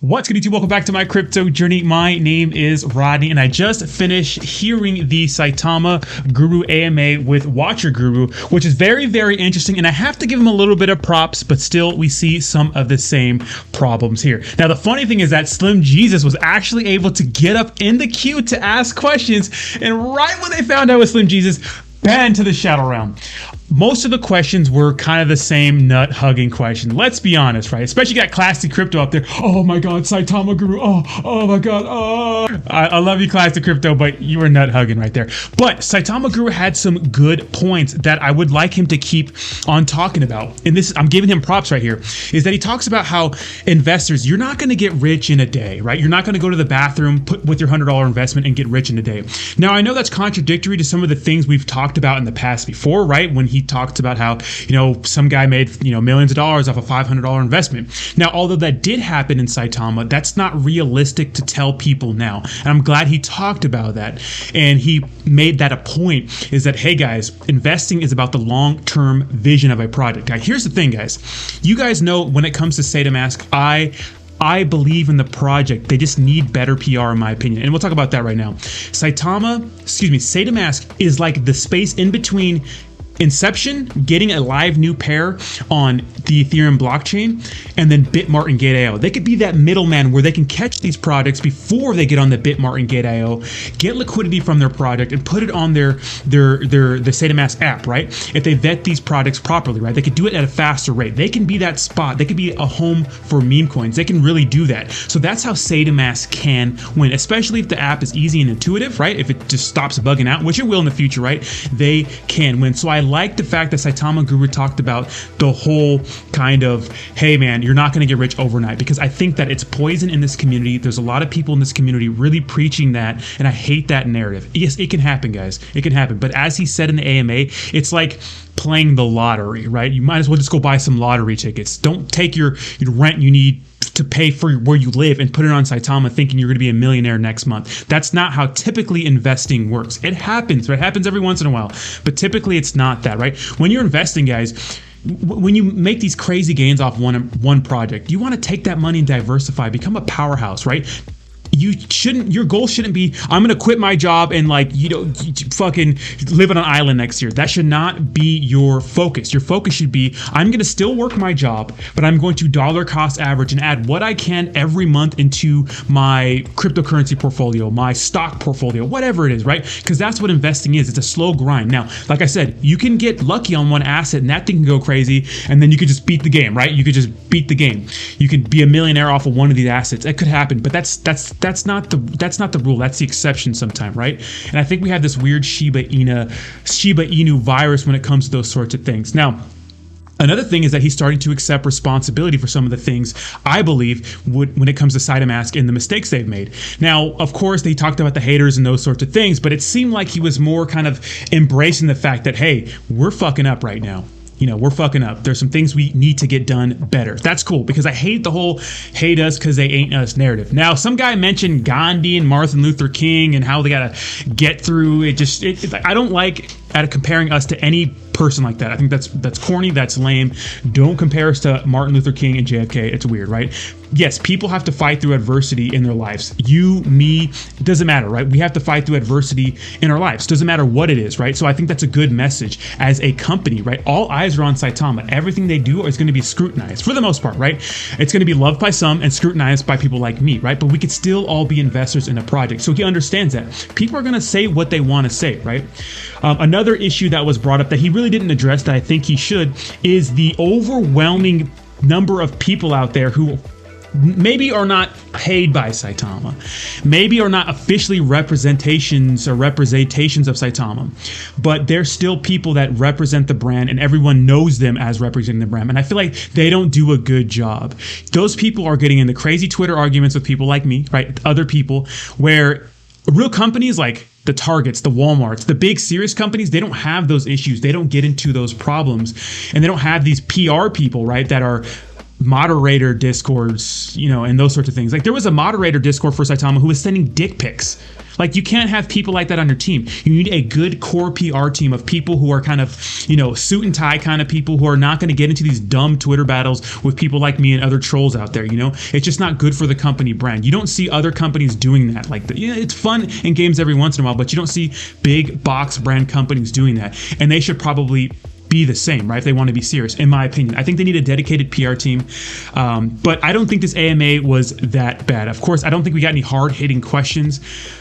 What's good, YouTube? Welcome back to my crypto journey. My name is Rodney, and I just finished hearing the Saitama Guru AMA with Watcher Guru, which is very, very interesting. And I have to give him a little bit of props, but still we see some of the same problems here. Now, the funny thing is that Slim Jesus was actually able to get up in the queue to ask questions. And right when they found out it was Slim Jesus, banned to the shadow realm. Most of the questions were kind of the same nut-hugging question. Let's be honest, right? Especially got Classy Crypto up there. Oh my God, Saitama Guru. Oh my God. Oh, I love you, Classy Crypto, but you were nut-hugging right there. But Saitama Guru had some good points that I would like him to keep on talking about. And this, I'm giving him props right here, is that he talks about how investors, you're not going to get rich in a day, right? You're not going to go to the bathroom, put with your $100 investment and get rich in a day. Now, I know that's contradictory to some of the things we've talked about in the past before, right? When he talked about how, some guy made, millions of dollars off a $500 investment. Now, although that did happen in Saitama, that's not realistic to tell people now. And I'm glad he talked about that. And he made that a point, is that, hey guys, investing is about the long-term vision of a project. Now, here's the thing, guys. You guys know when it comes to Saitama, I believe in the project. They just need better PR, in my opinion. And we'll talk about that right now. Saitama is like the space in between Inception, getting a live new pair on the Ethereum blockchain, and then Bitmart and Gate.io. They could be that middleman where they can catch these projects before they get on the Bitmart and Gate.io, get liquidity from their project, and put it on the Saitama app, right? If they vet these products properly, right? They could do it at a faster rate. They can be that spot. They could be a home for meme coins. They can really do that. So that's how Saitama can win, especially if the app is easy and intuitive, right? If it just stops bugging out, which it will in the future, right? They can win. So I like the fact that Saitama Guru talked about the whole kind of, hey man, you're not going to get rich overnight, because I think that it's poison in this community. There's a lot of people in this community really preaching that, and I hate that narrative. Yes, it can happen, guys. It can happen. But as he said in the AMA, it's like playing the lottery, right? You might as well just go buy some lottery tickets. Don't take your rent you need to pay for where you live and put it on Saitama thinking you're going to be a millionaire next month. That's not how typically investing works. It happens, right? It happens every once in a while, but typically it's not that, right? When you're investing, guys, when you make these crazy gains off one project, you want to take that money and diversify, become a powerhouse, right? Your goal shouldn't be, I'm going to quit my job and fucking live on an island next year. That should not be your focus. Your focus should be, I'm going to still work my job, but I'm going to dollar cost average and add what I can every month into my cryptocurrency portfolio, my stock portfolio, whatever it is, right? Because that's what investing is. It's a slow grind. Now, like I said, you can get lucky on one asset and that thing can go crazy, and then you could just beat the game, right? You could just beat the game. You could be a millionaire off of one of these assets. That could happen, but that's not the rule. That's the exception sometime, right? And I think we have this weird Shiba Inu virus when it comes to those sorts of things. Now, another thing is that he's starting to accept responsibility for some of the things, I believe, when it comes to Saitama and the mistakes they've made. Now, of course, they talked about the haters and those sorts of things, but it seemed like he was more kind of embracing the fact that, hey, we're fucking up right now. We're fucking up. There's some things we need to get done better. That's cool, because I hate the whole hate us because they ain't us narrative. Now, some guy mentioned Gandhi and Martin Luther King and how they got to get through it. I don't like comparing us to any person like that. I think that's corny. That's lame. Don't compare us to Martin Luther King and JFK. It's weird, right? Yes, people have to fight through adversity in their lives. You, me, it doesn't matter, right? We have to fight through adversity in our lives. Doesn't matter what it is, right? So I think that's a good message as a company, right? All eyes are on Saitama. Everything they do is going to be scrutinized for the most part, right? It's going to be loved by some and scrutinized by people like me, right? But we could still all be investors in a project. So he understands that. People are going to say what they want to say, right? Another issue that was brought up that he really didn't address that I think he should is the overwhelming number of people out there who maybe are not paid by Saitama, maybe are not officially representations of Saitama, but they're still people that represent the brand and everyone knows them as representing the brand. And I feel like they don't do a good job. Those people are getting into crazy Twitter arguments with people like me, right? Other people, where real companies like the Targets, the Walmarts, the big serious companies, they don't have those issues. They don't get into those problems, and they don't have these PR people, right, that are moderator discords, you know, and those sorts of things. Like there was a moderator discord for Saitama who was sending dick pics. Like you can't have people like that on your team. You need a good core PR team of people who are kind of, you know, suit and tie kind of people who are not going to get into these dumb Twitter battles with people like me and other trolls out there. You know, it's just not good for the company brand. You don't see other companies doing that. Like, you know, it's fun in games every once in a while, but you don't see big box brand companies doing that. And they should probably be the same, right? If they want to be serious, in my opinion. I think they need a dedicated PR team, but I don't think this AMA was that bad. Of course, I don't think we got any hard-hitting questions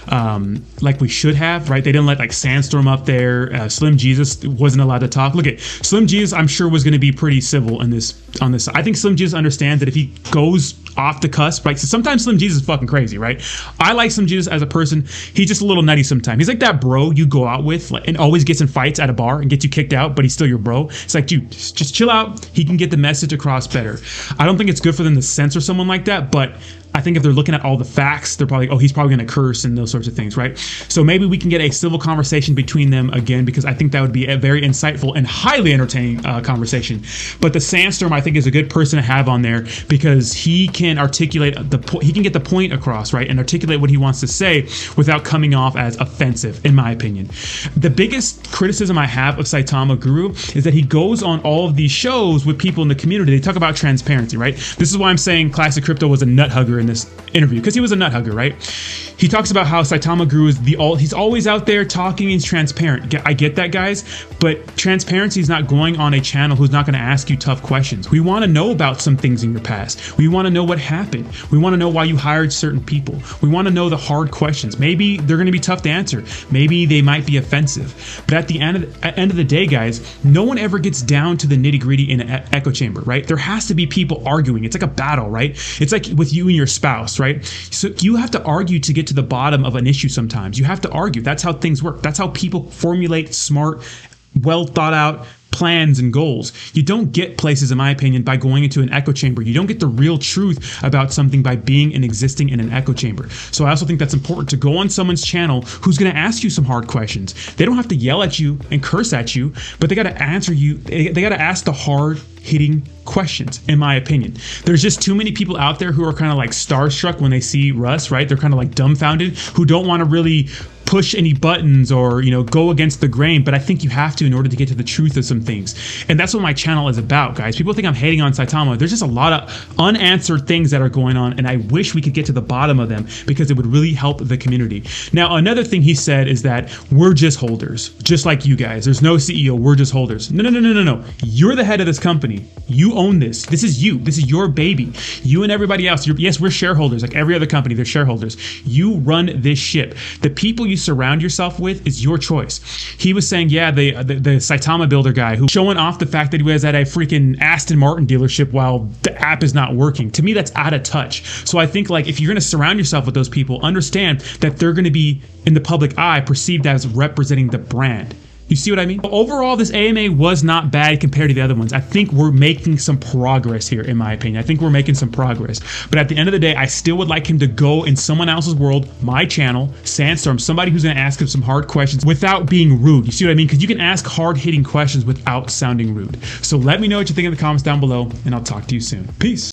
like we should have, right? They didn't let like Sandstorm up there. Slim Jesus wasn't allowed to talk. Look at Slim Jesus, I'm sure was going to be pretty civil in this. On this, I think Slim Jesus understands that if he goes off the cusp, right? So sometimes Slim Jesus is fucking crazy, right? I like Slim Jesus as a person. He's just a little nutty sometimes. He's like that bro you go out with and always gets in fights at a bar and gets you kicked out, but he's still your bro. It's like, dude, just chill out. He can get the message across better. I don't think it's good for them to censor someone like that, but I think if they're looking at all the facts, they're probably, oh, he's probably going to curse and those sorts of things, right? So maybe we can get a civil conversation between them again, because I think that would be a very insightful and highly entertaining conversation. But the Sandstorm, I think, is a good person to have on there because he can articulate he can get the point across, right? And articulate what he wants to say without coming off as offensive, in my opinion. The biggest criticism I have of Saitama Guru is that he goes on all of these shows with people in the community. They talk about transparency, right? This is why I'm saying Classic Crypto was a nut hugger in this interview, because he was a nut hugger, right? He talks about how Saitama Guru is he's always out there talking and transparent. I get that, guys, but transparency is not going on a channel who's not going to ask you tough questions. We want to know about some things in your past. We want to know what happened. We want to know why you hired certain people. We want to know the hard questions. Maybe they're going to be tough to answer. Maybe they might be offensive. But at the end of the day, guys, no one ever gets down to the nitty-gritty in an echo chamber, right? There has to be people arguing. It's like a battle, right? It's like with you and your spouse, right? So you have to argue to get to the bottom of an issue sometimes. You have to argue. That's how things work. That's how people formulate smart, well thought out plans and goals. You don't get places, in my opinion, by going into an echo chamber. You don't get the real truth about something by being and existing in an echo chamber. So I also think that's important to go on someone's channel who's going to ask you some hard questions. They don't have to yell at you and curse at you, but they got to answer you. They got to ask the hard hitting questions, in my opinion. There's just too many people out there who are kind of like starstruck when they see Russ, right? They're kind of like dumbfounded, who don't want to really push any buttons or, you know, go against the grain, but I think you have to in order to get to the truth of some things. And that's what my channel is about, guys. People think I'm hating on Saitama. There's just a lot of unanswered things that are going on, and I wish we could get to the bottom of them because it would really help the community. Now, another thing he said is that we're just holders, just like you guys. There's no CEO. We're just holders. No. You're the head of this company. You own this. This is you. This is your baby. You and everybody else. Yes, we're shareholders. Like every other company, they're shareholders. You run this ship. The people you surround yourself with is your choice. He was saying, yeah, the Saitama builder guy who's showing off the fact that he was at a freaking Aston Martin dealership while the app is not working. To me, that's out of touch. So I think, like, if you're going to surround yourself with those people, understand that they're going to be in the public eye perceived as representing the brand. You see what I mean? Overall, this AMA was not bad compared to the other ones. I think we're making some progress here, in my opinion. I think we're making some progress. But at the end of the day, I still would like him to go in someone else's world, my channel, Sandstorm, somebody who's going to ask him some hard questions without being rude. You see what I mean? Because you can ask hard-hitting questions without sounding rude. So let me know what you think in the comments down below, and I'll talk to you soon. Peace.